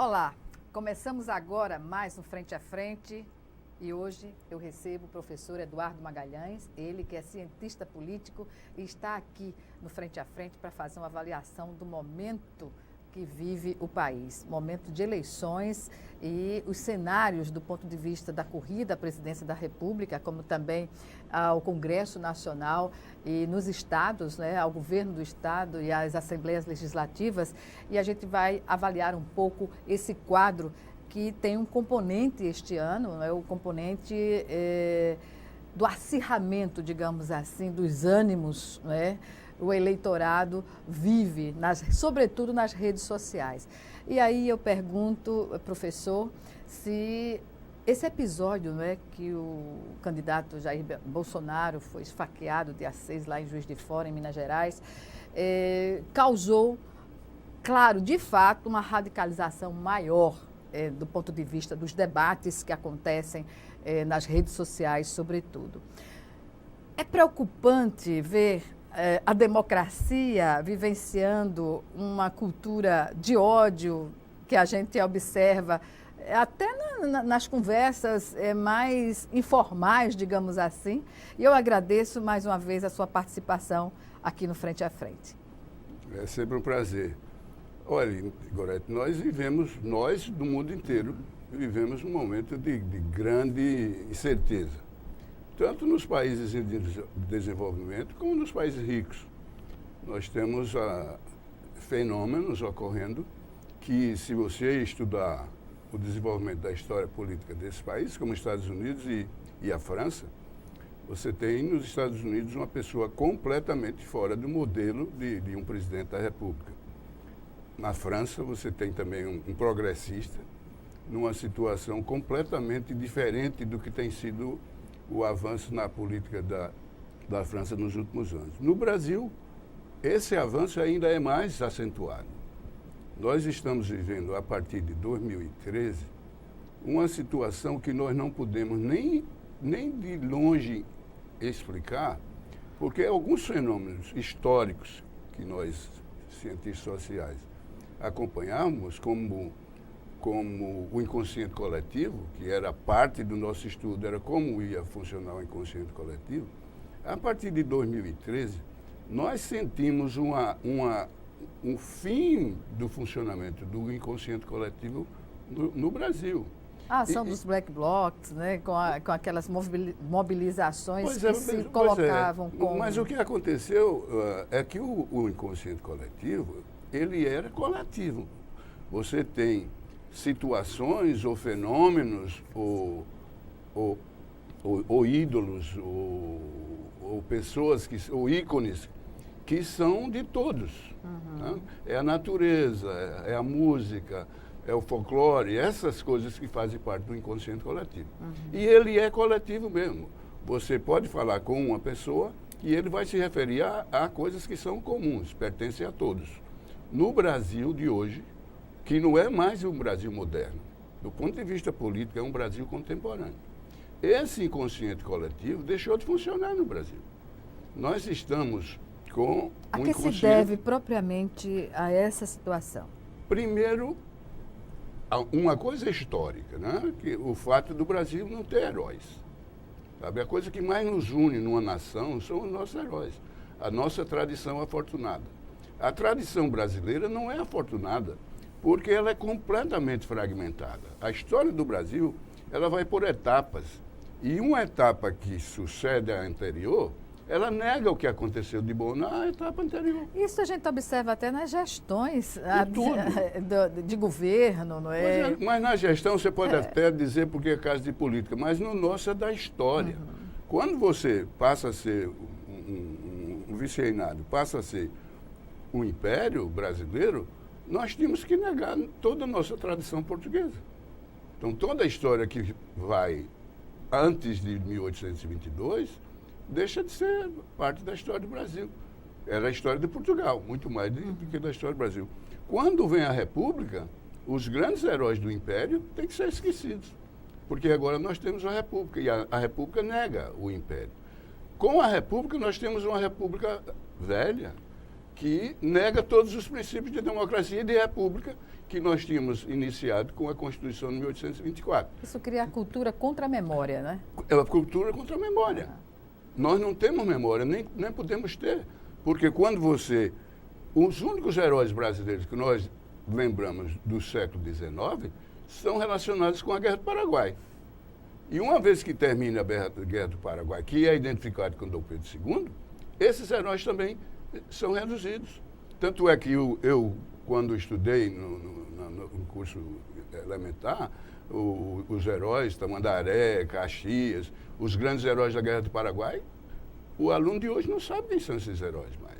Olá, começamos agora mais um Frente a Frente e hoje eu recebo o professor Eduardo Magalhães, ele que é cientista político e está aqui no Frente a Frente para fazer uma avaliação do momento que vive o país, momento de eleições e os cenários do ponto de vista da corrida à presidência da República, como também ao Congresso Nacional e nos estados, né, ao governo do estado e às assembleias legislativas. E a gente vai avaliar um pouco esse quadro que tem um componente este ano, né, o componente do acirramento, digamos assim, dos ânimos, né? O eleitorado vive, sobretudo nas redes sociais. E aí eu pergunto, professor, se esse episódio, né, que o candidato Jair Bolsonaro foi esfaqueado dia 6 lá em Juiz de Fora, em Minas Gerais, causou, claro, de fato, uma radicalização maior do ponto de vista dos debates que acontecem nas redes sociais, sobretudo. É preocupante ver a democracia vivenciando uma cultura de ódio que a gente observa até nas conversas mais informais, digamos assim. E eu agradeço mais uma vez a sua participação aqui no Frente a Frente. É sempre um prazer. Olha, Gorete, nós do mundo inteiro, vivemos um momento de grande incerteza. Tanto nos países em desenvolvimento como nos países ricos. Nós temos fenômenos ocorrendo que, se você estudar o desenvolvimento da história política desses países, como os Estados Unidos e a França, você tem nos Estados Unidos uma pessoa completamente fora do modelo de um presidente da República. Na França, você tem também um progressista numa situação completamente diferente do que tem sido o avanço na política da França nos últimos anos. No Brasil, esse avanço ainda é mais acentuado. Nós estamos vivendo, a partir de 2013, uma situação que nós não podemos nem de longe explicar, porque alguns fenômenos históricos que nós, cientistas sociais, acompanhamos, como o inconsciente coletivo, que era parte do nosso estudo, era como ia funcionar o inconsciente coletivo, a partir de 2013, nós sentimos um fim do funcionamento do inconsciente coletivo no Brasil. A ação dos black blocs, né, com aquelas mobilizações que se colocavam como... Mas o que aconteceu é que o inconsciente coletivo, ele era coletivo. Você tem situações ou fenômenos ou ídolos ou pessoas, ou ícones que são de todos. Né? É a natureza, é a música, é o folclore, essas coisas que fazem parte do inconsciente coletivo. E ele é coletivo mesmo. Você pode falar com uma pessoa e ele vai se referir a coisas que são comuns, pertencem a todos. No Brasil de hoje, que não é mais um Brasil moderno. Do ponto de vista político, é um Brasil contemporâneo. Esse inconsciente coletivo deixou de funcionar no Brasil. Nós estamos com a que se deve propriamente a essa situação? Primeiro, uma coisa histórica, né? Que o fato do Brasil não ter heróis. Sabe? A coisa que mais nos une numa nação são os nossos heróis. A nossa tradição afortunada. A tradição brasileira não é afortunada, porque ela é completamente fragmentada. A história do Brasil, ela vai por etapas. E uma etapa que sucede à anterior, ela nega o que aconteceu de bom na etapa anterior. Isso a gente observa até nas gestões de governo, não é? Mas na gestão você pode até dizer porque é caso de política, mas no nosso é da história. Quando você passa a ser um vice-reinado, passa a ser um império brasileiro, nós tínhamos que negar toda a nossa tradição portuguesa. Então, toda a história que vai antes de 1822 deixa de ser parte da história do Brasil. Era a história de Portugal, muito mais do que da história do Brasil. Quando vem a República, os grandes heróis do Império têm que ser esquecidos, porque agora nós temos a República, e a República nega o Império. Com a República, nós temos uma República velha, que nega todos os princípios de democracia e de república que nós tínhamos iniciado com a Constituição de 1824. Isso cria a cultura contra a memória, né? É a cultura contra a memória. Nós não temos memória, nem podemos ter. Porque quando você... Os únicos heróis brasileiros que nós lembramos do século XIX são relacionados com a Guerra do Paraguai. E uma vez que termina a Guerra do Paraguai, que é identificado com Dom Pedro II, esses heróis também são reduzidos. Tanto é que eu quando estudei no curso elementar, os heróis, Tamandaré, Caxias, os grandes heróis da Guerra do Paraguai, o aluno de hoje não sabe quem são esses heróis mais.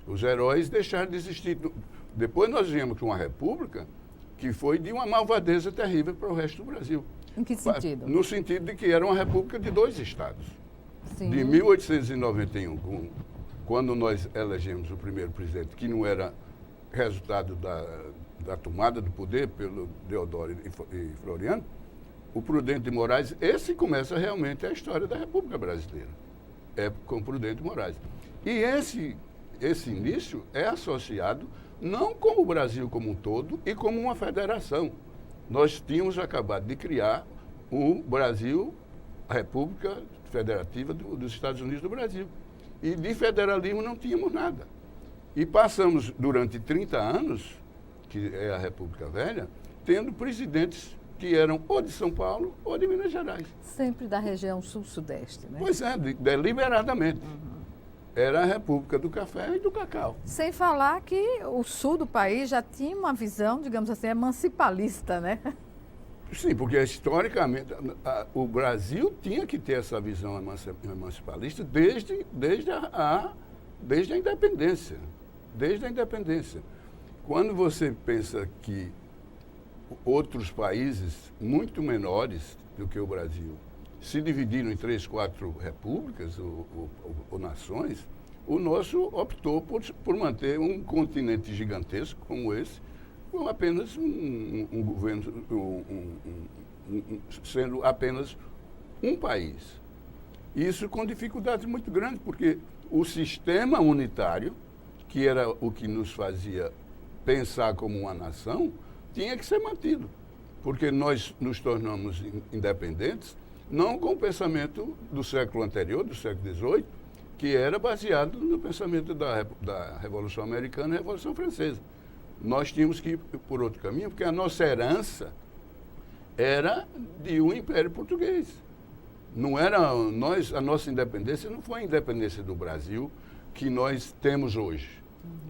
Os heróis deixaram de existir. Depois nós viemos com uma república que foi de uma malvadeza terrível para o resto do Brasil. Em que sentido? No sentido de que era uma república de 2 estados. Sim. De 1891, quando nós elegemos o primeiro presidente, que não era resultado da tomada do poder pelo Deodoro e Floriano, o Prudente de Moraes, esse começa realmente a história da República Brasileira. É com Prudente de Moraes. E esse início é associado não com o Brasil como um todo e como uma federação. Nós tínhamos acabado de criar o Brasil, a República Federativa dos Estados Unidos do Brasil. E de federalismo não tínhamos nada. E passamos durante 30 anos, que é a República Velha, tendo presidentes que eram ou de São Paulo ou de Minas Gerais. Sempre da região sul-sudeste, né? Pois é, deliberadamente. Era a República do Café e do Cacau. Sem falar que o sul do país já tinha uma visão, digamos assim, emancipalista, né? Sim, porque historicamente o Brasil tinha que ter essa visão emancipalista desde a independência. Desde a independência. Quando você pensa que outros países muito menores do que o Brasil se dividiram em 3, 4 repúblicas ou nações, o nosso optou por manter um continente gigantesco como esse, com apenas um governo, sendo apenas um país. Isso com dificuldades muito grandes, porque o sistema unitário, que era o que nos fazia pensar como uma nação, tinha que ser mantido, porque nós nos tornamos independentes não com o pensamento do século anterior, do século XVIII, que era baseado no pensamento da Revolução Americana e Revolução Francesa. Nós tínhamos que ir por outro caminho, porque a nossa herança era de um Império Português. Não era a nossa independência não foi a independência do Brasil que nós temos hoje.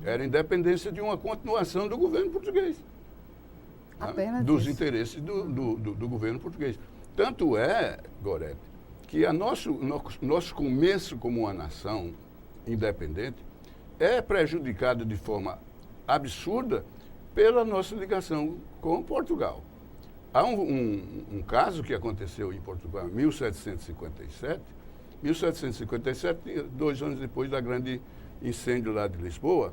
Era a independência de uma continuação do governo português. Apenas dos isso. interesses do governo português. Tanto é, Gorete, que nosso começo como uma nação independente é prejudicado de forma absurda pela nossa ligação com Portugal. Há um caso que aconteceu em Portugal em 1757. 1757, 2 anos depois da grande incêndio lá de Lisboa,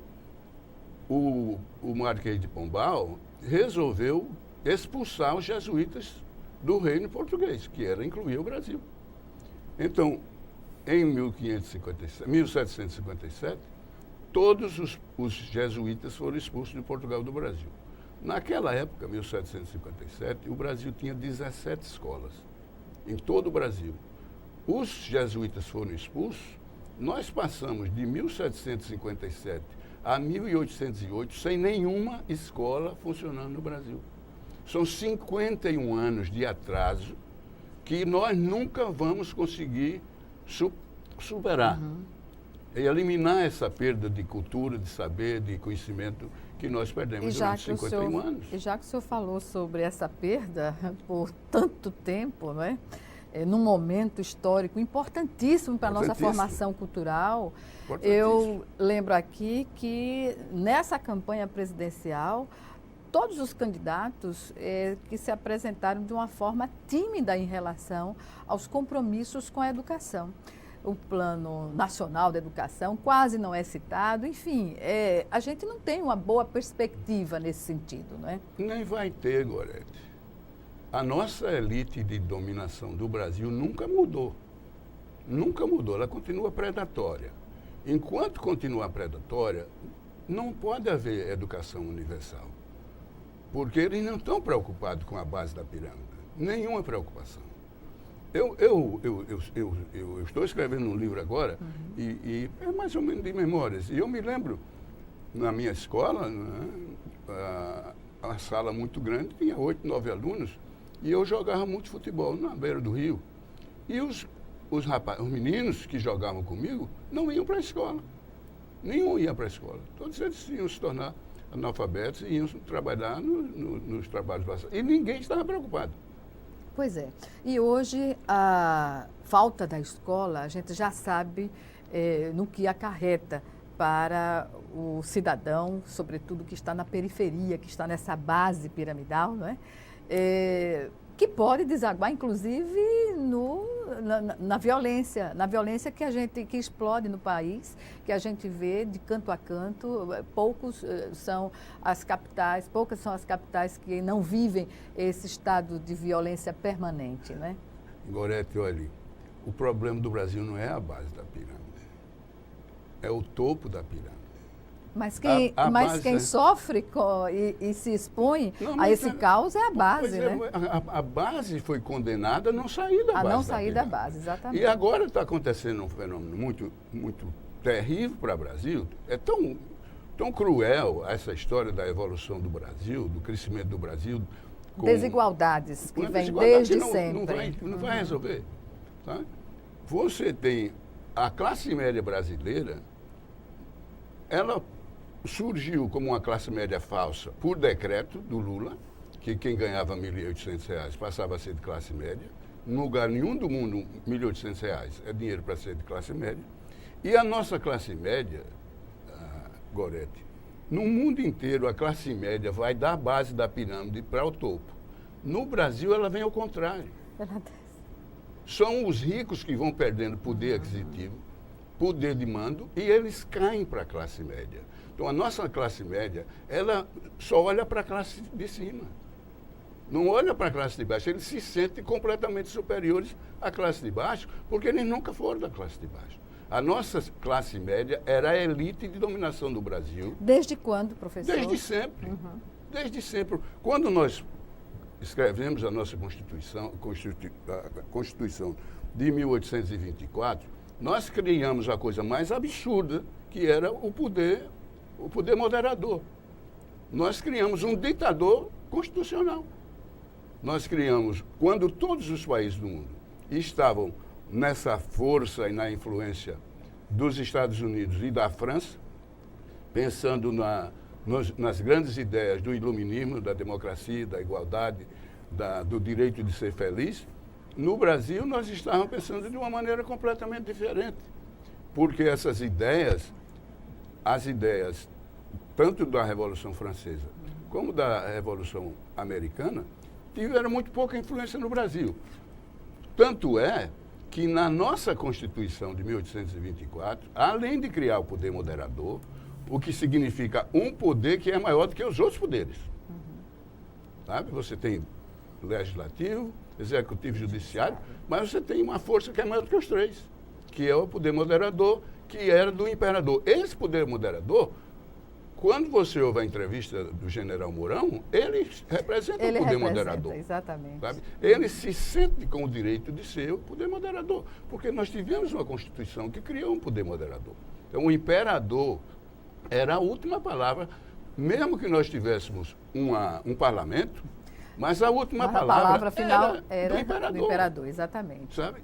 o Marquês de Pombal resolveu expulsar os jesuítas do reino português, que era incluir o Brasil. Então, em 1757, todos os jesuítas foram expulsos de Portugal do Brasil. Naquela época, 1757, o Brasil tinha 17 escolas, em todo o Brasil. Os jesuítas foram expulsos, nós passamos de 1757 a 1808 sem nenhuma escola funcionando no Brasil. São 51 anos de atraso que nós nunca vamos conseguir superar. E eliminar essa perda de cultura, de saber, de conhecimento que nós perdemos durante 51 anos. E já que o senhor falou sobre essa perda por tanto tempo, não é? Num momento histórico importantíssimo para a nossa formação cultural, eu lembro aqui que nessa campanha presidencial, todos os candidatos que se apresentaram de uma forma tímida em relação aos compromissos com a educação. O Plano Nacional da Educação quase não é citado, enfim, a gente não tem uma boa perspectiva nesse sentido, não é? Nem vai ter, Gorete. A nossa elite de dominação do Brasil nunca mudou. Nunca mudou, ela continua predatória. Enquanto continuar predatória, não pode haver educação universal, porque eles não estão preocupados com a base da pirâmide. Nenhuma preocupação. Eu estou escrevendo um livro agora, e é mais ou menos de memórias. E eu me lembro, na minha escola, né, a sala muito grande, tinha 8, 9 alunos, e eu jogava muito futebol na beira do rio. E os meninos que jogavam comigo não iam para a escola. Nenhum ia para a escola. Todos eles iam se tornar analfabetos e iam trabalhar nos trabalhos básicos. E ninguém estava preocupado. Pois é. E hoje a falta da escola, a gente já sabe no que acarreta para o cidadão, sobretudo que está na periferia, que está nessa base piramidal, não é? Que pode desaguar, inclusive, na violência que explode no país, que a gente vê de canto a canto. Poucas são as capitais que não vivem esse estado de violência permanente, né? Gorete, olha, o problema do Brasil não é a base da pirâmide, é o topo da pirâmide. Mas quem sofre e se expõe a esse caos é a base, né? A base foi condenada a não sair da base. A não sair da base, exatamente. E agora está acontecendo um fenômeno muito, muito terrível para o Brasil. É tão cruel essa história da evolução do Brasil, do crescimento do Brasil. Desigualdades que vêm desde sempre. Não vai resolver. Tá? Você tem a classe média brasileira, ela surgiu como uma classe média falsa por decreto do Lula, que quem ganhava R$ 1.800 passava a ser de classe média. Em lugar nenhum do mundo, R$ 1.800 é dinheiro para ser de classe média. E a nossa classe média, Gorete, no mundo inteiro a classe média vai da base da pirâmide para o topo. No Brasil ela vem ao contrário. São os ricos que vão perdendo poder aquisitivo, poder de mando, e eles caem para a classe média. Então, a nossa classe média, ela só olha para a classe de cima. Não olha para a classe de baixo. Eles se sentem completamente superiores à classe de baixo, porque eles nunca foram da classe de baixo. A nossa classe média era a elite de dominação do Brasil. Desde quando, professor? Desde sempre. Desde sempre. Quando nós escrevemos a nossa Constituição de 1824, nós criamos a coisa mais absurda, que era o poder moderador. Nós criamos um ditador constitucional. Nós criamos, quando todos os países do mundo estavam nessa força e na influência dos Estados Unidos e da França, pensando nas grandes ideias do iluminismo, da democracia, da igualdade, do direito de ser feliz, no Brasil nós estávamos pensando de uma maneira completamente diferente. Porque essas ideias, as ideias tanto da Revolução Francesa como da Revolução Americana, tiveram muito pouca influência no Brasil. Tanto é que na nossa Constituição de 1824, além de criar o poder moderador, o que significa um poder que é maior do que os outros poderes. Sabe? Você tem legislativo, executivo e judiciário, mas você tem uma força que é maior do que os três, que é o poder moderador, que era do imperador. Esse poder moderador, quando você ouve a entrevista do general Mourão, ele representa o poder moderador. Exatamente. Sabe? Ele se sente com o direito de ser o poder moderador, porque nós tivemos uma Constituição que criou um poder moderador. Então, o imperador era a última palavra, mesmo que nós tivéssemos um parlamento, mas a última palavra final era do imperador. Exatamente. Sabe?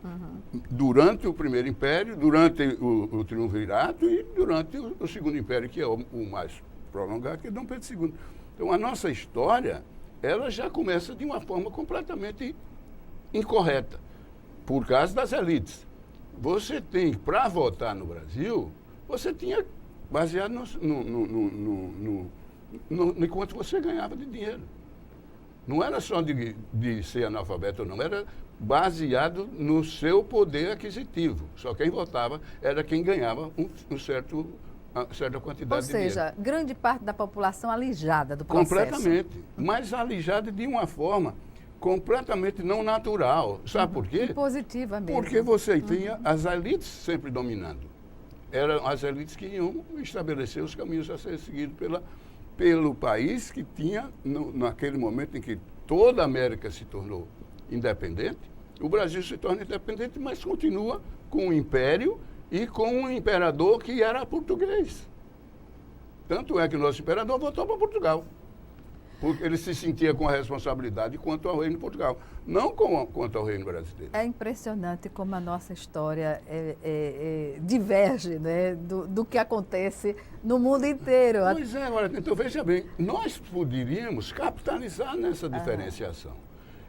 Durante o Primeiro Império, durante o Triunvirato e durante o Segundo Império, que é o mais prolongado, que é Dom Pedro II. Então, a nossa história, ela já começa de uma forma completamente incorreta, por causa das elites. Você tem, para votar no Brasil, você tinha baseado no quanto você ganhava de dinheiro. Não era só de ser analfabeto ou não, era baseado no seu poder aquisitivo. Só quem votava era quem ganhava uma certa quantidade de dinheiro. Ou seja, grande parte da população alijada do processo. Completamente. Mas alijada de uma forma completamente não natural. Sabe por quê? Positiva mesmo. Porque você tinha as elites sempre dominando. eram as elites que iam estabelecer os caminhos a ser seguidos pelo país que tinha, naquele momento em que toda a América se tornou independente, o Brasil se torna independente, mas continua com o império e com um imperador que era português. Tanto é que o nosso imperador voltou para Portugal, porque ele se sentia com a responsabilidade quanto ao reino de Portugal, não quanto ao reino brasileiro. É impressionante como a nossa história diverge, né, do que acontece no mundo inteiro. Pois é, agora, então veja bem, nós poderíamos capitalizar nessa diferenciação.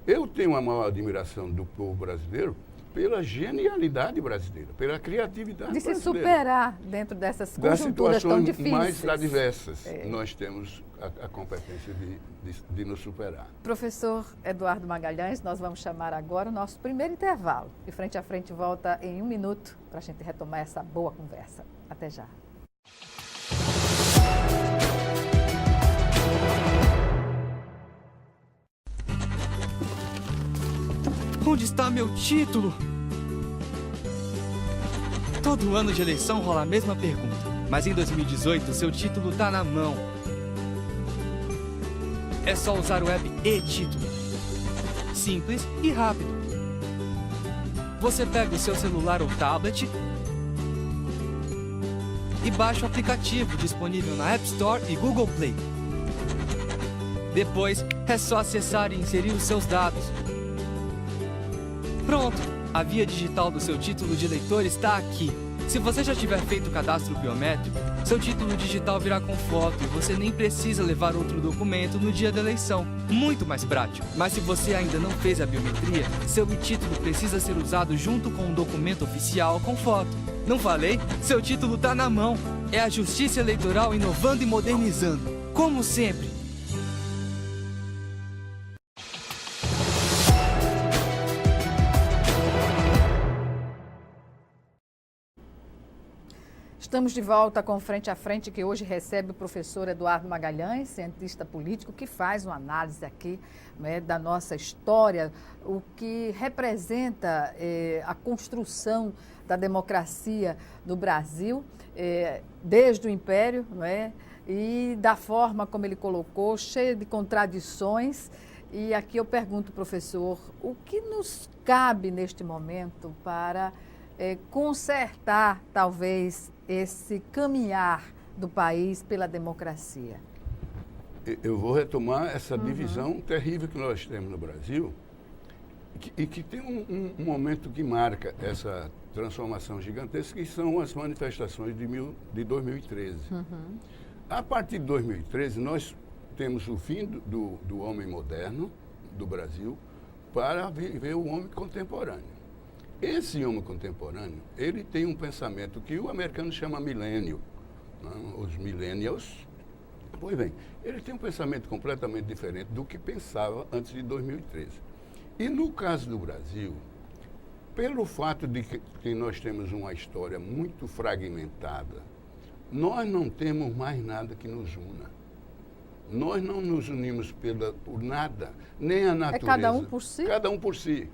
Eu tenho uma maior admiração do povo brasileiro pela genialidade brasileira, pela criatividade brasileira. De se brasileira. superar dentro dessas conjunturas tão difíceis. Mais adversas, nós temos a competência de nos superar. Professor Eduardo Magalhães, nós vamos chamar agora o nosso primeiro intervalo. E Frente a Frente volta em 1 minuto para a gente retomar essa boa conversa. Até já. Onde está meu título? Todo ano de eleição rola a mesma pergunta, mas em 2018 seu título tá na mão. É só usar o app e-Título. Simples e rápido. Você pega o seu celular ou tablet e baixa o aplicativo disponível na App Store e Google Play. Depois, é só acessar e inserir os seus dados. Pronto! A via digital do seu título de eleitor está aqui. Se você já tiver feito o cadastro biométrico, seu título digital virá com foto e você nem precisa levar outro documento no dia da eleição. Muito mais prático. Mas se você ainda não fez a biometria, seu título precisa ser usado junto com um documento oficial com foto. Não falei? Seu título está na mão. É a Justiça Eleitoral inovando e modernizando. Como sempre. Estamos de volta com Frente a Frente, que hoje recebe o professor Eduardo Magalhães, cientista político, que faz uma análise aqui, né, da nossa história, o que representa a construção da democracia no Brasil, desde o Império, né, e da forma como ele colocou, cheia de contradições. E aqui eu pergunto, professor, o que nos cabe neste momento para consertar, talvez, esse caminhar do país pela democracia? Eu vou retomar essa divisão terrível que nós temos no Brasil e que tem um momento que marca essa transformação gigantesca, que são as manifestações de 2013. A partir de 2013, nós temos o fim do homem moderno do Brasil para viver o homem contemporâneo. Esse homem contemporâneo, ele tem um pensamento que o americano chama milênio, né? Os millennials. Pois bem, ele tem um pensamento completamente diferente do que pensava antes de 2013. E no caso do Brasil, pelo fato de que nós temos uma história muito fragmentada, nós não temos mais nada que nos una. Nós não nos unimos por nada, nem a natureza. É cada um por si? Cada um por si.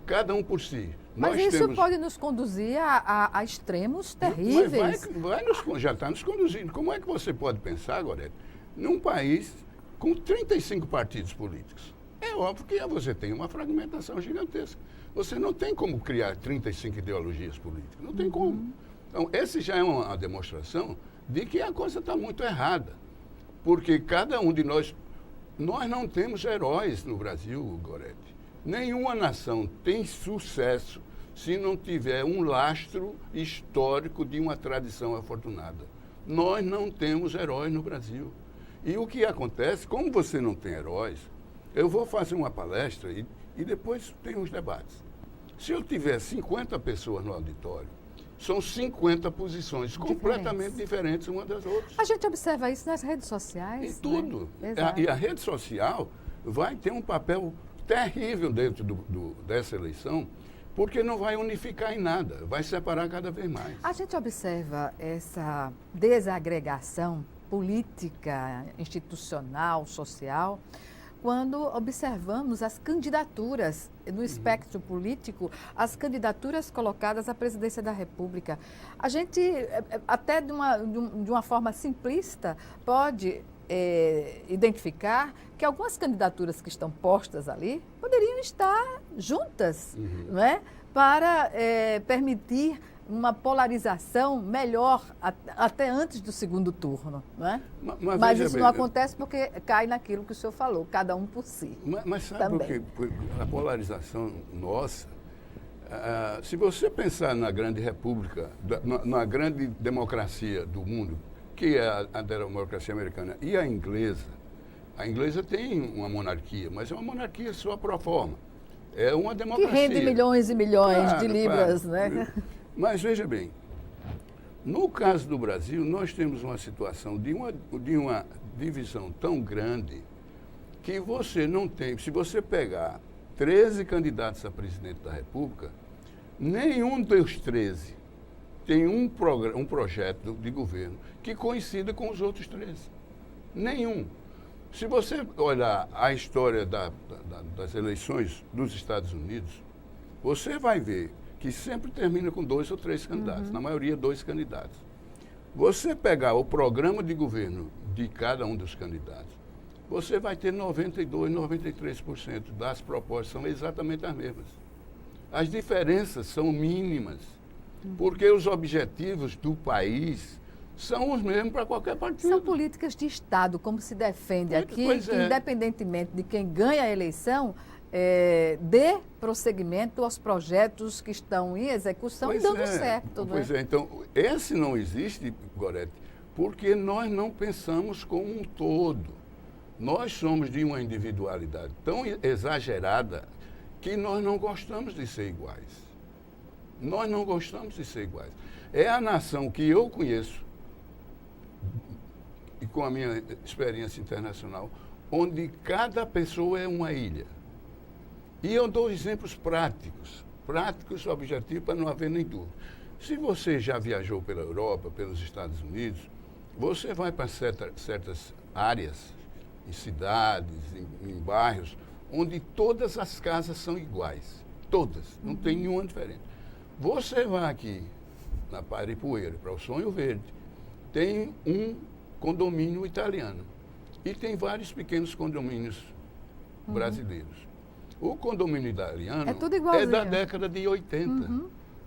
Cada um por si. Mas isso pode nos conduzir a extremos terríveis. Já está nos conduzindo. Como é que você pode pensar, Gorete, num país com 35 partidos políticos? É óbvio que você tem uma fragmentação gigantesca. Você não tem como criar 35 ideologias políticas. Não tem como. Então, essa já é uma demonstração de que a coisa está muito errada. Porque cada um de nós não temos heróis no Brasil, Gorete. Nenhuma nação tem sucesso se não tiver um lastro histórico de uma tradição afortunada. Nós não temos heróis no Brasil. E o que acontece, como você não tem heróis, eu vou fazer uma palestra e depois tem uns debates. Se eu tiver 50 pessoas no auditório, são 50 posições completamente diferentes umas das outras. A gente observa isso nas redes sociais. Em tudo. Né? E a rede social vai ter um papel terrível dentro dessa eleição, porque não vai unificar em nada, vai separar cada vez mais. A gente observa essa desagregação política, institucional, social, quando observamos as candidaturas no espectro político, as candidaturas colocadas à presidência da República. A gente, até de uma forma simplista, pode identificar que algumas candidaturas que estão postas ali poderiam estar juntas, não é? Para permitir uma polarização melhor até antes do segundo turno, não é? Mas isso não acontece porque cai naquilo que o senhor falou, cada um por si. Mas sabe por quê? A polarização nossa, se você pensar na grande república, na grande democracia do mundo, que é a democracia americana e a inglesa tem uma monarquia, mas é uma monarquia só pro forma. É uma democracia. Que rende milhões e milhões de libras, né? Mas veja bem, no caso do Brasil, nós temos uma situação de uma divisão tão grande que você não tem. Se você pegar 13 candidatos a presidente da República, nenhum dos 13 tem um projeto de governo que coincida com os outros 13. Nenhum. Se você olhar a história das eleições dos Estados Unidos, você vai ver que sempre termina com 2 ou 3 candidatos, na maioria 2 candidatos. Você pegar o programa de governo de cada um dos candidatos, você vai ter 92%, 93% das propostas são exatamente as mesmas. As diferenças são mínimas, porque os objetivos do país são os mesmos para qualquer partido. São políticas de Estado, como se defende aqui, que independentemente de quem ganha a eleição, dê prosseguimento aos projetos que estão em execução e dando certo. Pois é, então, esse não existe, Gorete, porque nós não pensamos como um todo. Nós somos de uma individualidade tão exagerada que nós não gostamos de ser iguais. Nós não gostamos de ser iguais. É a nação que eu conheço, e com a minha experiência internacional, onde cada pessoa é uma ilha. E eu dou exemplos práticos, objetivos, para não haver nem dúvida. Se você já viajou pela Europa, pelos Estados Unidos, você vai para certas áreas, em cidades, em bairros, onde todas as casas são iguais. Todas, não tem nenhuma diferente. Você vai aqui, na Paripueira, para o Sonho Verde, tem um condomínio italiano e tem vários pequenos condomínios brasileiros. O condomínio italiano é da década de 80.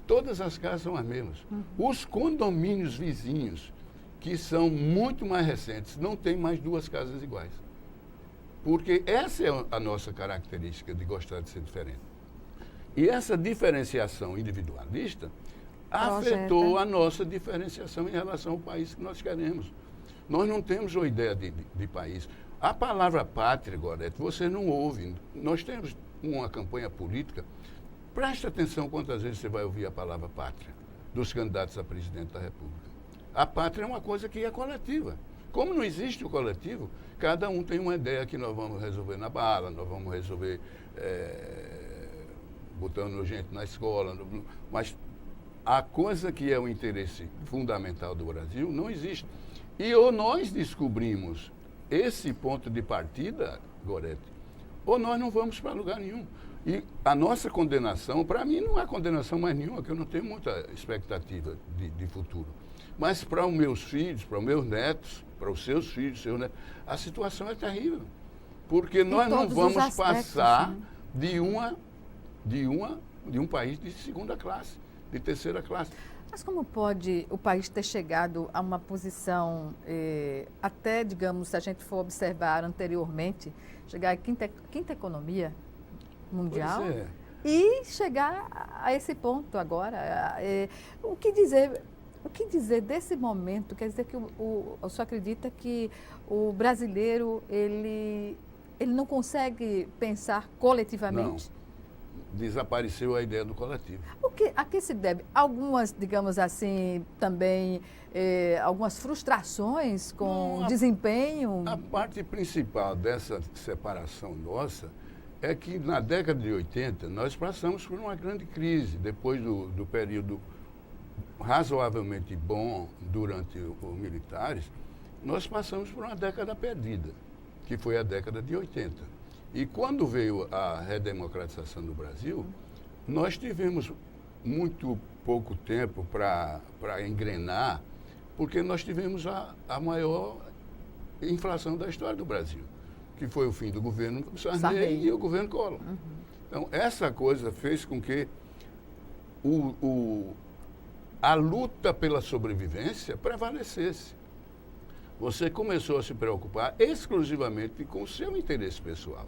Todas as casas são as mesmas. Os condomínios vizinhos, que são muito mais recentes, não tem mais 2 casas iguais. Porque essa é a nossa característica de gostar de ser diferente. E essa diferenciação individualista afetou a nossa diferenciação em relação ao país que nós queremos. Nós não temos uma ideia de país. A palavra pátria, Gorete, você não ouve. Nós temos uma campanha política. Preste atenção quantas vezes você vai ouvir a palavra pátria dos candidatos a presidente da República. A pátria é uma coisa que é coletiva. Como não existe o coletivo, cada um tem uma ideia que nós vamos resolver na bala, nós vamos resolver botando gente na escola. Mas a coisa que é o interesse fundamental do Brasil não existe. E ou nós descobrimos esse ponto de partida, Gorete, ou nós não vamos para lugar nenhum. E a nossa condenação, para mim, não há condenação mais nenhuma, que eu não tenho muita expectativa de futuro. Mas para os meus filhos, para os meus netos, para os seus filhos, seus netos, a situação é terrível. Porque nós não vamos passar de um país de segunda classe, de terceira classe. Mas como pode o país ter chegado a uma posição, até, digamos, se a gente for observar anteriormente, chegar à quinta economia mundial e chegar a esse ponto agora? O que dizer desse momento? Quer dizer que o senhor acredita que o brasileiro, ele não consegue pensar coletivamente? Não. Desapareceu a ideia do coletivo. A que se deve? Algumas, digamos assim, também, algumas frustrações com o desempenho? A parte principal dessa separação nossa é que na década de 80 nós passamos por uma grande crise, depois do período razoavelmente bom durante os militares, nós passamos por uma década perdida, que foi a década de 80. E quando veio a redemocratização do Brasil, nós tivemos muito pouco tempo para engrenar, porque nós tivemos a maior inflação da história do Brasil, que foi o fim do governo Sarney e o governo Collor. Então, essa coisa fez com que a luta pela sobrevivência prevalecesse. Você começou a se preocupar exclusivamente com o seu interesse pessoal.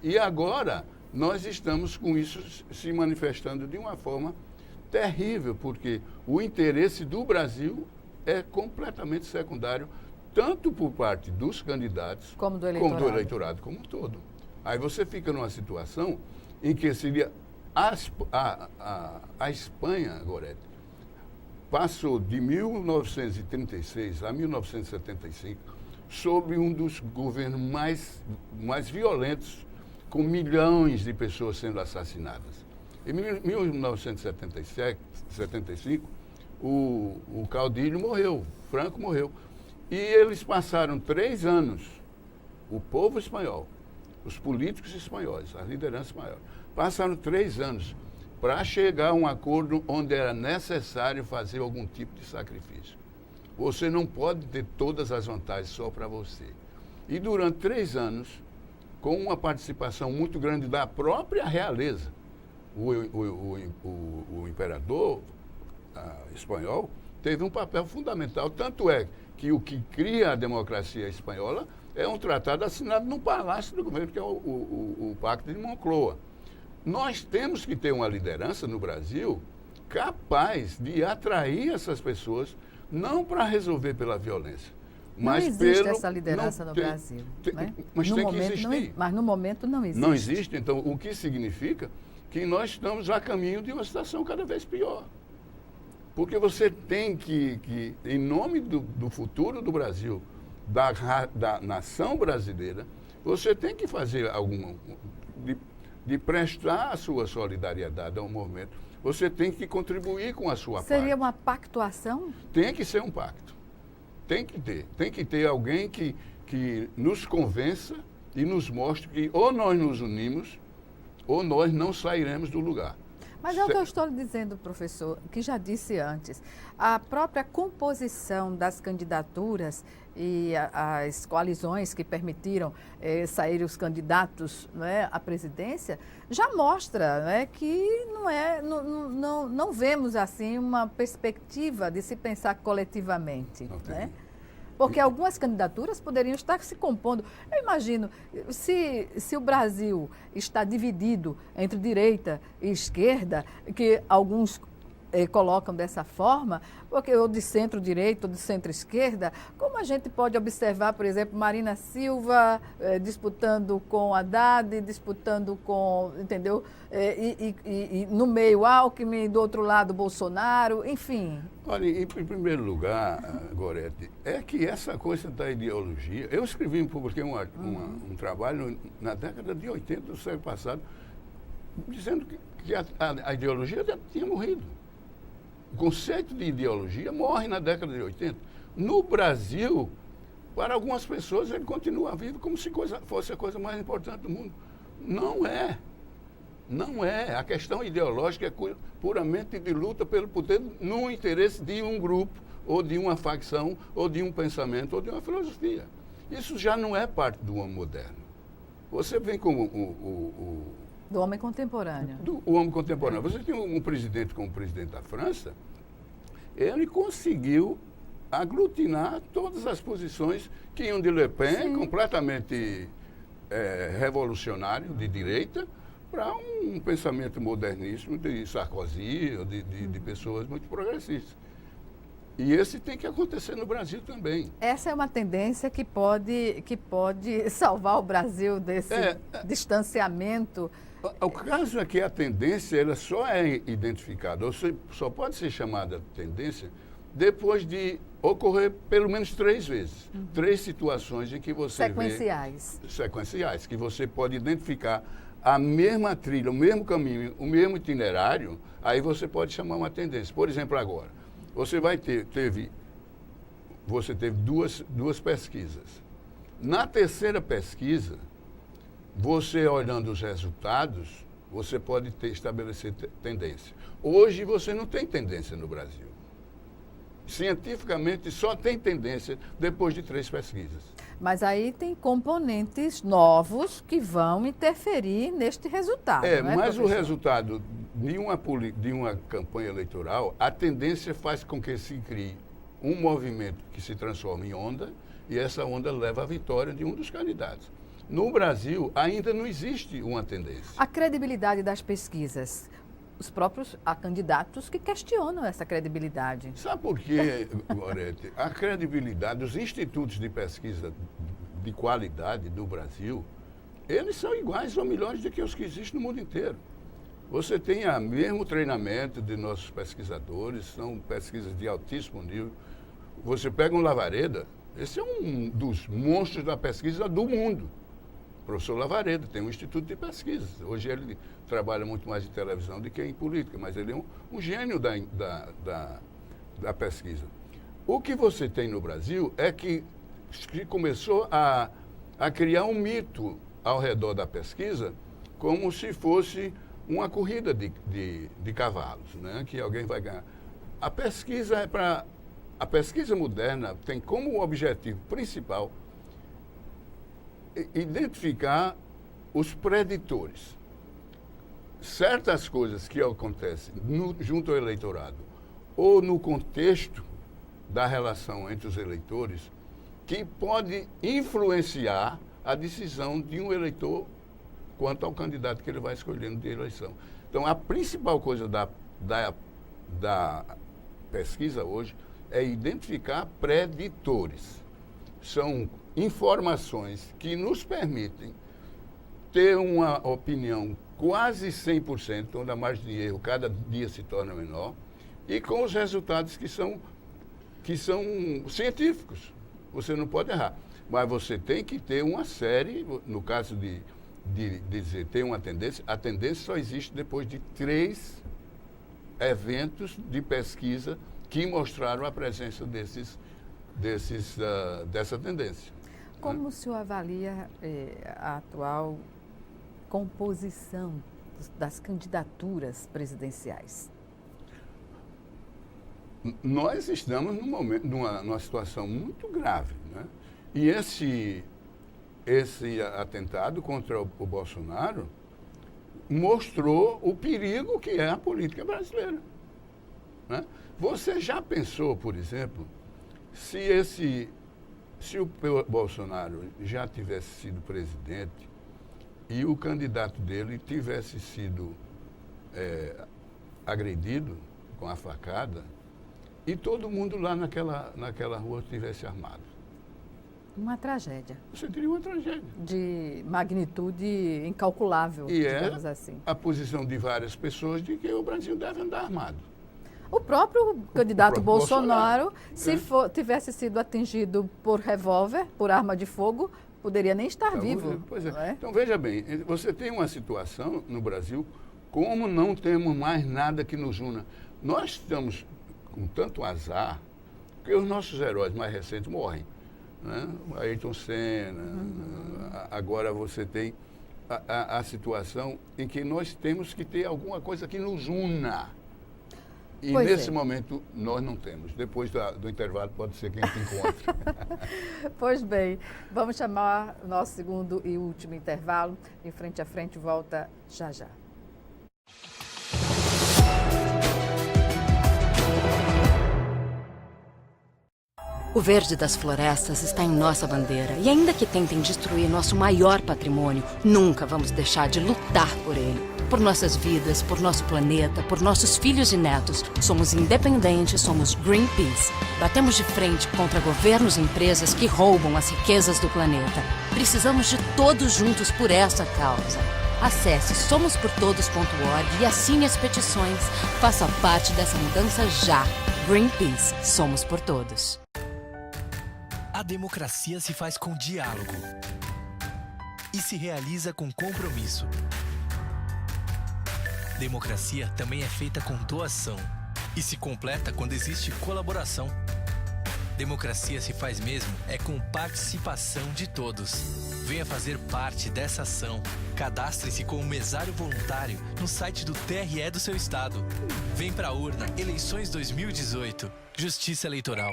E agora nós estamos com isso se manifestando de uma forma terrível, porque o interesse do Brasil é completamente secundário, tanto por parte dos candidatos como do eleitorado como um todo. Aí você fica numa situação em que seria a Espanha, Gorete, passou de 1936 a 1975 sob um dos governos mais violentos, com milhões de pessoas sendo assassinadas. Em 1975, o Caudillo morreu, Franco morreu. E eles passaram 3 anos, o povo espanhol, os políticos espanhóis, a liderança espanhola, passaram 3 anos para chegar a um acordo onde era necessário fazer algum tipo de sacrifício. Você não pode ter todas as vantagens só para você. E durante 3 anos, com uma participação muito grande da própria realeza, o imperador espanhol teve um papel fundamental, tanto é que o que cria a democracia espanhola é um tratado assinado no Palácio do Governo, que é o Pacto de Moncloa. Nós temos que ter uma liderança no Brasil capaz de atrair essas pessoas, não para resolver pela violência, mas não existe essa liderança no Brasil. Né? Mas no tem momento, que existir. Mas no momento não existe. Não existe, então o que significa que nós estamos a caminho de uma situação cada vez pior. Porque você tem que em nome do futuro do Brasil, da nação brasileira, você tem que fazer de prestar a sua solidariedade ao movimento. Você tem que contribuir com a sua parte. Seria uma pactuação? Tem que ser um pacto. Tem que ter. Tem que ter alguém que nos convença e nos mostre que ou nós nos unimos ou nós não sairemos do lugar. Mas é o que eu estou lhe dizendo, professor, que já disse antes. A própria composição das candidaturas e as coalizões que permitiram sair os candidatos, né, à presidência já mostra, né, que não vemos assim uma perspectiva de se pensar coletivamente. Né? Porque algumas candidaturas poderiam estar se compondo. Eu imagino, se o Brasil está dividido entre direita e esquerda, que alguns colocam dessa forma, porque ou de centro-direita ou de centro-esquerda, como a gente pode observar, por exemplo, Marina Silva disputando com Haddad, disputando com, entendeu? E no meio Alckmin, do outro lado Bolsonaro, enfim. Olha, em primeiro lugar, Gorete, é que essa coisa da ideologia... Eu publiquei um trabalho na década de 80 do século passado, dizendo que a ideologia já tinha morrido. O conceito de ideologia morre na década de 80. No Brasil, para algumas pessoas, ele continua vivo como se fosse a coisa mais importante do mundo. Não é. Não é. A questão ideológica é puramente de luta pelo poder no interesse de um grupo, ou de uma facção, ou de um pensamento, ou de uma filosofia. Isso já não é parte do homem moderno. Você vem com do homem contemporâneo. O homem contemporâneo. Você tem um presidente como o presidente da França, ele conseguiu aglutinar todas as posições que iam de Le Pen, sim, completamente revolucionário, de direita, para um pensamento moderníssimo de Sarkozy, ou de pessoas muito progressistas. E esse tem que acontecer no Brasil também. Essa é uma tendência que pode salvar o Brasil desse distanciamento. O caso é que a tendência ela só é identificada, ou só pode ser chamada tendência depois de ocorrer pelo menos 3 vezes. 3 situações em que você sequenciais, que você pode identificar a mesma trilha, o mesmo caminho, o mesmo itinerário, aí você pode chamar uma tendência. Por exemplo, agora, você teve 2 pesquisas. Na terceira pesquisa, você olhando os resultados, você pode estabelecer tendência. Hoje você não tem tendência no Brasil. Cientificamente só tem tendência depois de 3 pesquisas. Mas aí tem componentes novos que vão interferir neste resultado. Não é, mas professor? o resultado de uma campanha eleitoral, a tendência faz com que se crie um movimento que se transforma em onda e essa onda leva à vitória de um dos candidatos. No Brasil, ainda não existe uma tendência. A credibilidade das pesquisas. Os próprios candidatos que questionam essa credibilidade. Sabe por quê, Gorete? A credibilidade dos institutos de pesquisa de qualidade do Brasil, eles são iguais ou melhores do que os que existem no mundo inteiro. Você tem o mesmo treinamento de nossos pesquisadores, são pesquisas de altíssimo nível. Você pega um Lavareda, esse é um dos monstros da pesquisa do mundo. O professor Lavareda tem um instituto de pesquisa. Hoje ele trabalha muito mais em televisão do que em política, mas ele é um gênio da pesquisa. O que você tem no Brasil é que começou a criar um mito ao redor da pesquisa, como se fosse uma corrida de cavalos, né? Que alguém vai ganhar. A pesquisa moderna tem como objetivo principal identificar os preditores. Certas coisas que acontecem junto ao eleitorado ou no contexto da relação entre os eleitores que pode influenciar a decisão de um eleitor quanto ao candidato que ele vai escolhendo de eleição. Então, a principal coisa da pesquisa hoje é identificar preditores. São informações que nos permitem ter uma opinião quase 100%, onde a margem de erro cada dia se torna menor, e com os resultados que são científicos. Você não pode errar. Mas você tem que ter uma série, no caso de dizer tem uma tendência, a tendência só existe depois de 3 eventos de pesquisa que mostraram a presença dessa tendência. Como o senhor avalia a atual composição das candidaturas presidenciais? Nós estamos numa situação muito grave, né? E esse atentado contra o Bolsonaro mostrou o perigo que é a política brasileira, né? Você já pensou, por exemplo, se o Bolsonaro já tivesse sido presidente e o candidato dele tivesse sido agredido com a facada e todo mundo lá naquela rua estivesse armado? Uma tragédia. Você teria uma tragédia. De magnitude incalculável, digamos assim. A posição de várias pessoas de que o Brasil deve andar armado. O próprio candidato Bolsonaro, se tivesse sido atingido por revólver, por arma de fogo, poderia nem estar vivo. Pois é. Não é? Então, veja bem, você tem uma situação no Brasil, como não temos mais nada que nos una. Nós estamos com tanto azar, que os nossos heróis mais recentes morrem, né? Ayrton Senna, agora você tem a situação em que nós temos que ter alguma coisa que nos una. E nesse momento nós não temos. Depois do intervalo pode ser que a gente encontre. Pois bem, vamos chamar o nosso segundo e último intervalo. Em Frente a Frente volta já já. O verde das florestas está em nossa bandeira. E ainda que tentem destruir nosso maior patrimônio, nunca vamos deixar de lutar por ele. Por nossas vidas, por nosso planeta, por nossos filhos e netos. Somos independentes, somos Greenpeace. Batemos de frente contra governos e empresas que roubam as riquezas do planeta. Precisamos de todos juntos por essa causa. Acesse somosportodos.org e assine as petições. Faça parte dessa mudança já. Greenpeace. Somos por todos. A democracia se faz com diálogo e se realiza com compromisso. Democracia também é feita com doação e se completa quando existe colaboração. Democracia se faz mesmo é com participação de todos. Venha fazer parte dessa ação. Cadastre-se como mesário voluntário no site do TRE do seu estado. Vem pra urna, eleições 2018. Justiça Eleitoral.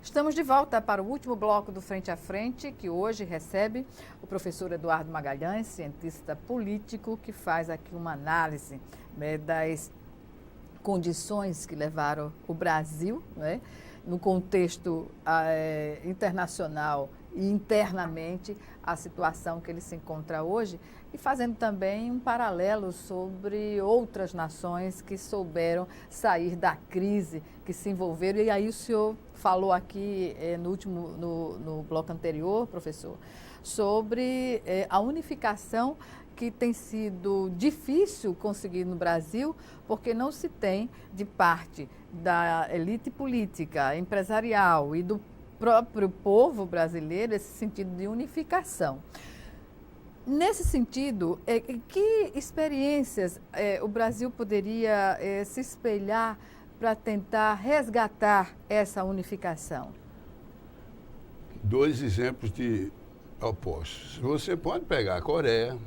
Estamos de volta para o último bloco do Frente a Frente, que hoje recebe o professor Eduardo Magalhães, cientista político, que faz aqui uma análise, né, das condições que levaram o Brasil, né, no contexto internacional e internamente, a situação que ele se encontra hoje, e fazendo também um paralelo sobre outras nações que souberam sair da crise, que se envolveram. E aí o senhor falou aqui no bloco anterior, professor, sobre a unificação que tem sido difícil conseguir no Brasil, porque não se tem, de parte da elite política, empresarial e do próprio povo brasileiro, esse sentido de unificação. Nesse sentido, que experiências o Brasil poderia se espelhar para tentar resgatar essa unificação? Dois exemplos de opostos. Você pode pegar a Coreia,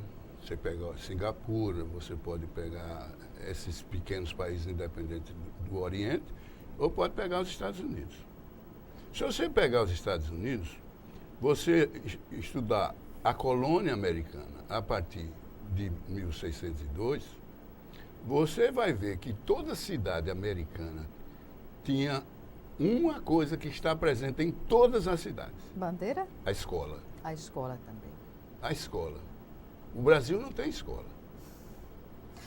você pega Singapura, você pode pegar esses pequenos países independentes do Oriente, ou pode pegar os Estados Unidos. Se você pegar os Estados Unidos, você estudar a colônia americana a partir de 1602, você vai ver que toda cidade americana tinha uma coisa que está presente em todas as cidades. Bandeira? A escola. A escola também. A escola. O Brasil não tem escola.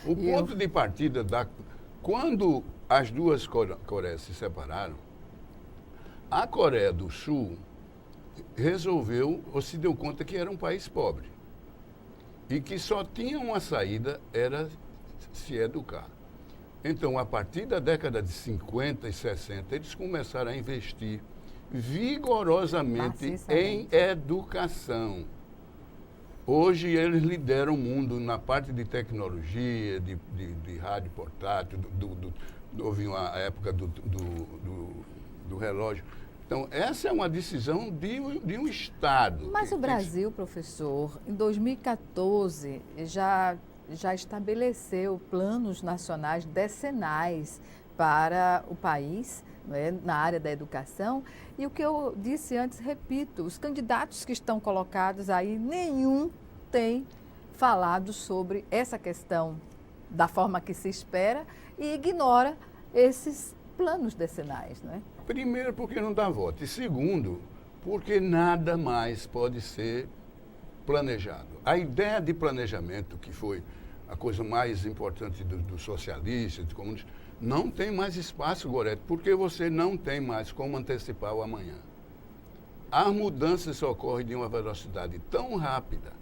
O ponto de partida quando as duas Coreias se separaram, a Coreia do Sul resolveu, ou se deu conta que era um país pobre e que só tinha uma saída, era se educar. Então, a partir da década de 50 e 60, eles começaram a investir vigorosamente em educação. Hoje eles lideram o mundo na parte de tecnologia, de rádio portátil, houve uma época do relógio. Então, essa é uma decisão de um Estado. Mas o Brasil, professor, em 2014, já estabeleceu planos nacionais decenais para o país, né, na área da educação. E o que eu disse antes, repito, os candidatos que estão colocados aí, nenhum tem falado sobre essa questão da forma que se espera e ignora esses planos decenais, não é? Primeiro, porque não dá voto. E segundo, porque nada mais pode ser planejado. A ideia de planejamento, que foi a coisa mais importante do socialista, do comunista, não tem mais espaço, Gorete, porque você não tem mais como antecipar o amanhã. As mudanças ocorrem de uma velocidade tão rápida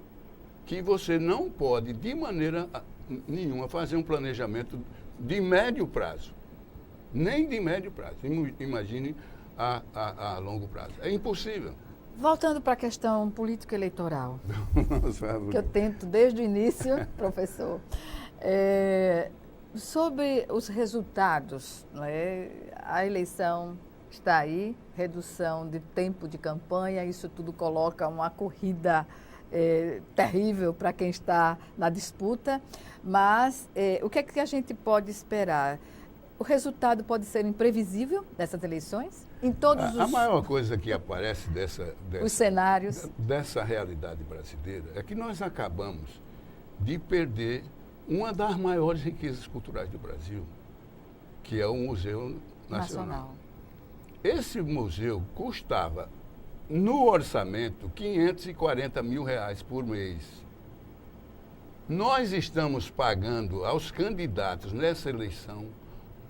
que você não pode, de maneira nenhuma, fazer um planejamento de médio prazo. Nem de médio prazo. Imagine a longo prazo. É impossível. Voltando para a questão político-eleitoral, que eu tento desde o início, professor, sobre os resultados, né? A eleição está aí, redução de tempo de campanha, isso tudo coloca uma corrida terrível para quem está na disputa, mas o que é que a gente pode esperar? O resultado pode ser imprevisível dessas eleições? Em todos a maior coisa que aparece os cenários dessa realidade brasileira é que nós acabamos de perder uma das maiores riquezas culturais do Brasil, que é o Museu Nacional. Esse museu custava, no orçamento, R$540 mil por mês. Nós estamos pagando aos candidatos nessa eleição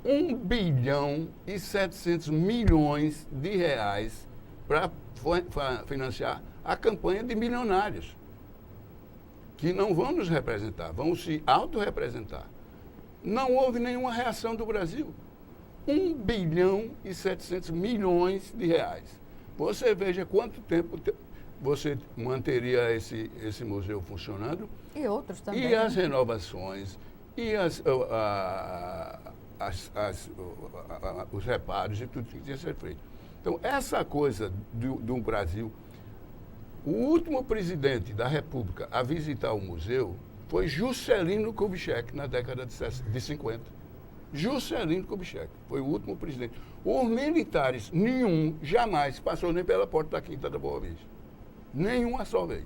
R$1,7 bilhão para financiar a campanha de milionários, que não vão nos representar, vão se autorrepresentar. Não houve nenhuma reação do Brasil. R$1,7 bilhão. Você veja quanto tempo você manteria esse museu funcionando E outros também. E as renovações, e os reparos e tudo que tinha que ser feito. Então, essa coisa do Brasil, o último presidente da República a visitar o museu foi Juscelino Kubitschek, na década de 50. Juscelino Kubitschek foi o último presidente. Os militares, nenhum, jamais passou nem pela porta da Quinta da Boa Vista. Nenhuma só vez.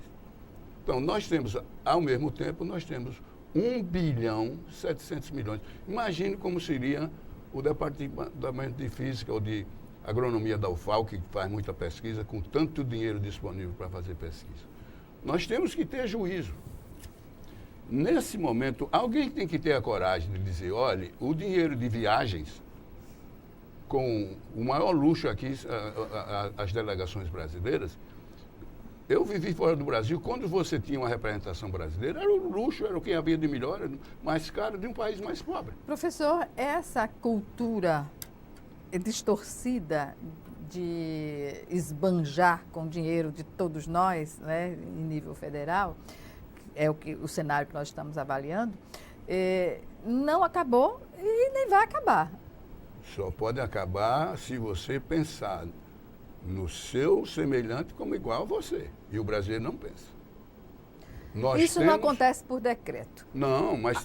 Então, nós temos, ao mesmo tempo, nós temos 1.700.000.000. Imagine como seria o Departamento de Física ou de Agronomia da UFAL, que faz muita pesquisa, com tanto dinheiro disponível para fazer pesquisa. Nós temos que ter juízo. Nesse momento, alguém tem que ter a coragem de dizer, olha, o dinheiro de viagens, com o maior luxo aqui, as delegações brasileiras, eu vivi fora do Brasil, quando você tinha uma representação brasileira, era o luxo, era o que havia de melhor, mais caro de um país mais pobre. Professor, essa cultura distorcida de esbanjar com dinheiro de todos nós, né, em nível federal, é o cenário que nós estamos avaliando, não acabou e nem vai acabar. Só pode acabar se você pensar no seu semelhante como igual a você. E o brasileiro não pensa. Isso não acontece por decreto. Não, mas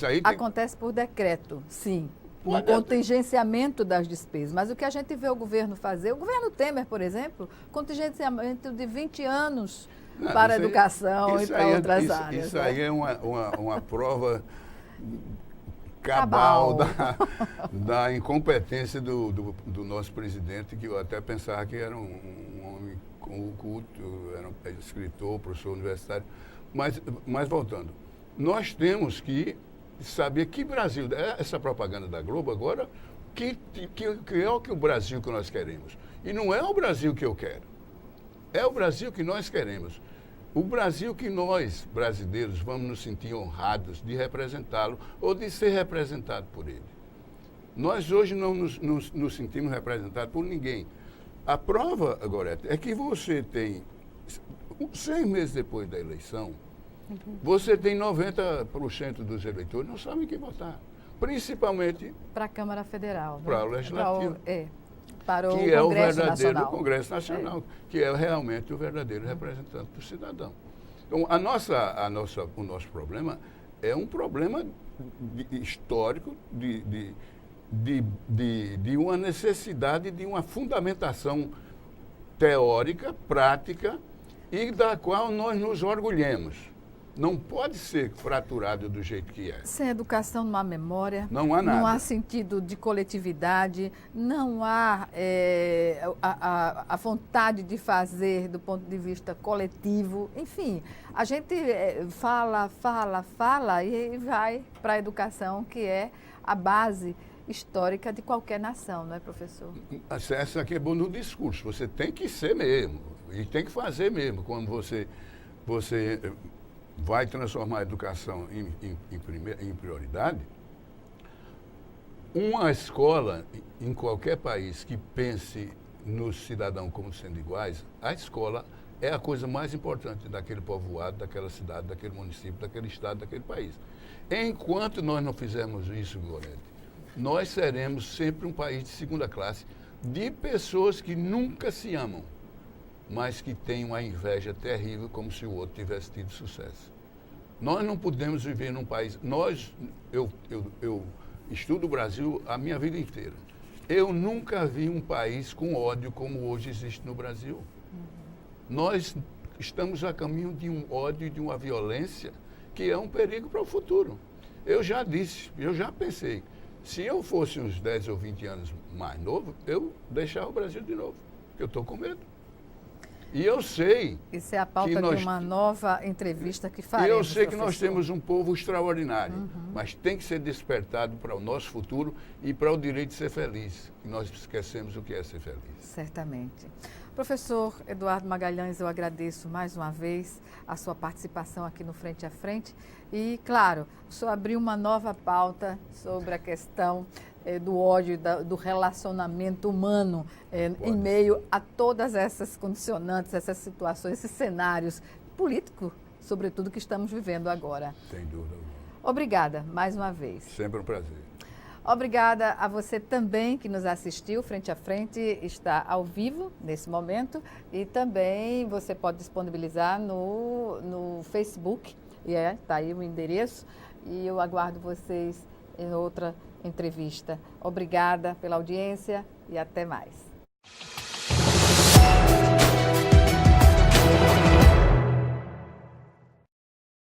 aí acontece por decreto, sim. Um contingenciamento das despesas. Mas o que a gente vê o governo fazer, o governo Temer, por exemplo, contingenciamento de 20 anos para a educação e para outras áreas. Isso aí é uma prova cabal da incompetência do nosso presidente, que eu até pensava que era um homem com culto, era um escritor, professor universitário. Mas voltando, nós temos que saber que Brasil, essa propaganda da Globo agora, que é o Brasil que nós queremos. E não é o Brasil que eu quero, é o Brasil que nós queremos. O Brasil que nós, brasileiros, vamos nos sentir honrados de representá-lo ou de ser representado por ele. Nós hoje não nos sentimos representados por ninguém. A prova, Gorete, é que você tem, 6 meses depois da eleição, você tem 90% dos eleitores não sabem quem votar. Principalmente para a Câmara Federal. Para o Legislativo. Para o que é o verdadeiro Nacional. Congresso Nacional, que é realmente o verdadeiro representante do cidadão. Então, o nosso problema é um problema histórico de uma necessidade de uma fundamentação teórica, prática, e da qual nós nos orgulhemos. Não pode ser fraturado do jeito que é. Sem educação não há memória. Não há nada. Não há sentido de coletividade, não há a vontade de fazer do ponto de vista coletivo. Enfim, a gente fala e vai para a educação, que é a base histórica de qualquer nação, não é, professor? Essa aqui é boa no discurso. Você tem que ser mesmo, e tem que fazer mesmo. Quando você vai transformar a educação em prioridade, uma escola, em qualquer país que pense no cidadão como sendo iguais, a escola é a coisa mais importante daquele povoado, daquela cidade, daquele município, daquele estado, daquele país. Enquanto nós não fizermos isso, Gorete, nós seremos sempre um país de segunda classe, de pessoas que nunca se amam, mas que têm uma inveja terrível, como se o outro tivesse tido sucesso. Nós não podemos viver num país... Eu estudo o Brasil a minha vida inteira. Eu nunca vi um país com ódio como hoje existe no Brasil. Nós estamos a caminho de um ódio e de uma violência que é um perigo para o futuro. Eu já disse, eu já pensei, se eu fosse uns 10 ou 20 anos mais novo, eu deixava o Brasil de novo, porque eu estou com medo. E eu sei... Isso é a pauta de uma nova entrevista que faremos, eu sei que professor. nós temos um povo extraordinário, mas tem que ser despertado para o nosso futuro e para o direito de ser feliz. E nós esquecemos o que é ser feliz. Certamente. Professor Eduardo Magalhães, eu agradeço mais uma vez a sua participação aqui no Frente a Frente. E, claro, o senhor abriu uma nova pauta sobre a questão do ódio, do relacionamento humano em meio a todas essas condicionantes, essas situações, esses cenários políticos, sobretudo que estamos vivendo agora. Sem dúvida. Obrigada, mais uma vez. Sempre um prazer. Obrigada a você também que nos assistiu. Frente a Frente está ao vivo nesse momento e também você pode disponibilizar no Facebook. E está aí o endereço e eu aguardo vocês em outra entrevista. Obrigada pela audiência e até mais.